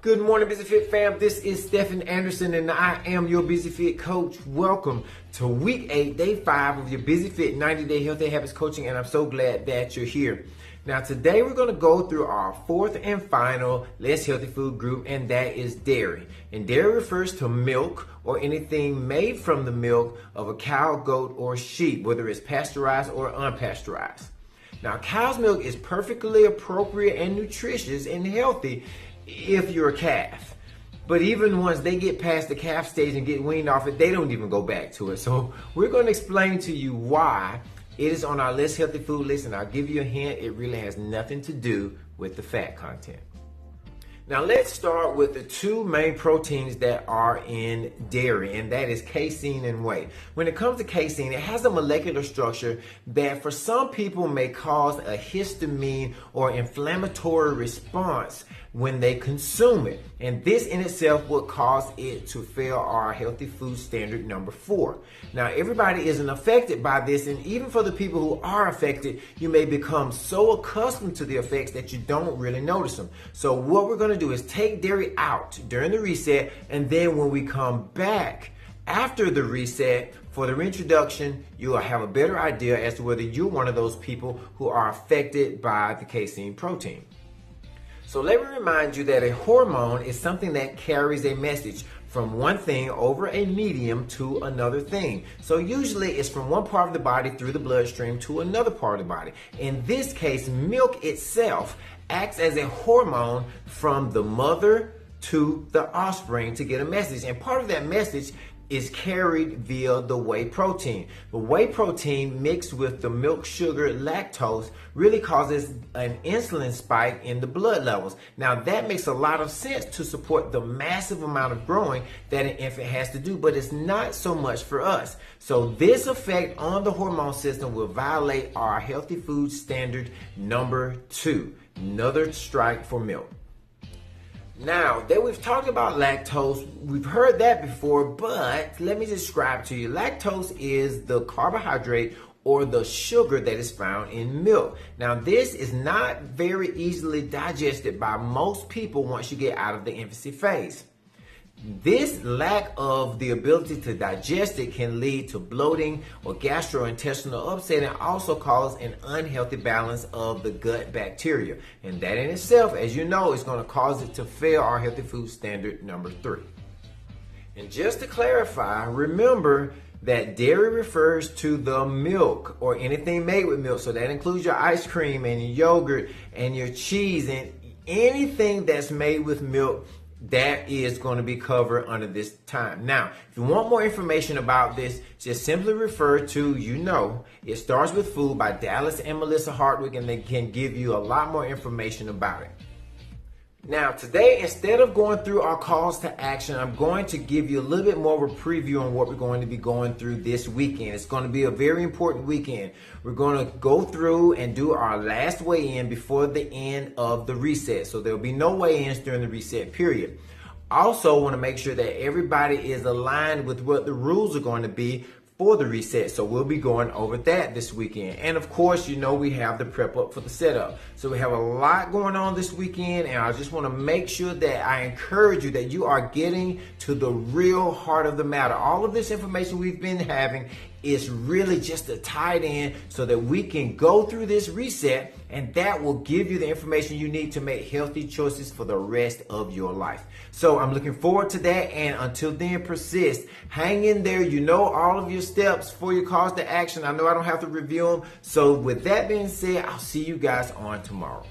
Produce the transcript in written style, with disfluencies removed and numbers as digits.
Good morning, Busy Fit fam. This is Stephen Anderson, and I am your Busy Fit coach. Welcome to week 8, day 5 of your Busy Fit 90-day healthy habits coaching, and I'm so glad that you're here. Now, today we're going to go through our fourth and final less healthy food group, and that is dairy. And dairy refers to milk or anything made from the milk of a cow, goat, or sheep, whether it's pasteurized or unpasteurized. Now, cow's milk is perfectly appropriate and nutritious and healthy if you're a calf. But even once they get past the calf stage and get weaned off it, they don't even go back to it. So we're going to explain to you why it is on our less healthy food list, and I'll give you a hint, it really has nothing to do with the fat content. Now let's start with the two main proteins that are in dairy, and that is casein and whey. When it comes to casein, it has a molecular structure that for some people may cause a histamine or inflammatory response when they consume it. And this in itself would cause it to fail our healthy food standard number 4. Now, everybody isn't affected by this, and even for the people who are affected, you may become so accustomed to the effects that you don't really notice them. So what we're going to do is take dairy out during the reset, and then when we come back after the reset for the reintroduction, you'll have a better idea as to whether you're one of those people who are affected by the casein protein. So let me remind you that a hormone is something that carries a message from one thing over a medium to another thing. So usually it's from one part of the body through the bloodstream to another part of the body. In this case, milk itself acts as a hormone from the mother to the offspring to get a message. And part of that message is carried via the whey protein. The whey protein mixed with the milk sugar lactose really causes an insulin spike in the blood levels. Now that makes a lot of sense to support the massive amount of growing that an infant has to do, but it's not so much for us. So this effect on the hormone system will violate our healthy food standard number 2. Another strike for milk. Now that we've talked about lactose, we've heard that before, but let me describe to you. Lactose is the carbohydrate or the sugar that is found in milk. Now this is not very easily digested by most people once you get out of the infancy phase. This lack of the ability to digest it can lead to bloating or gastrointestinal upset, and also cause an unhealthy balance of the gut bacteria. And that in itself, as you know, is going to cause it to fail our healthy food standard number 3. And just to clarify, remember that dairy refers to the milk or anything made with milk. So that includes your ice cream and your yogurt and your cheese and anything that's made with milk. That is going to be covered under this time. Now, if you want more information about this, just simply refer to, It Starts With Food by Dallas and Melissa Hartwig, and they can give you a lot more information about it. Now, today, instead of going through our calls to action, I'm going to give you a little bit more of a preview on what we're going to be going through this weekend. It's going to be a very important weekend. We're going to go through and do our last weigh-in before the end of the reset. So there'll be no weigh-ins during the reset period. Also want to make sure that everybody is aligned with what the rules are going to be for the reset. So we'll be going over that this weekend. And of course, we have the prep up for the setup. So we have a lot going on this weekend, and I just want to make sure that I encourage you that you are getting to the real heart of the matter. All of this information we've been having is really just to tie it in so that we can go through this reset, and that will give you the information you need to make healthy choices for the rest of your life. So I'm looking forward to that, and until then, persist. Hang in there. You know all of your steps for your calls to action. I know I don't have to review them. So with that being said, I'll see you guys on tomorrow.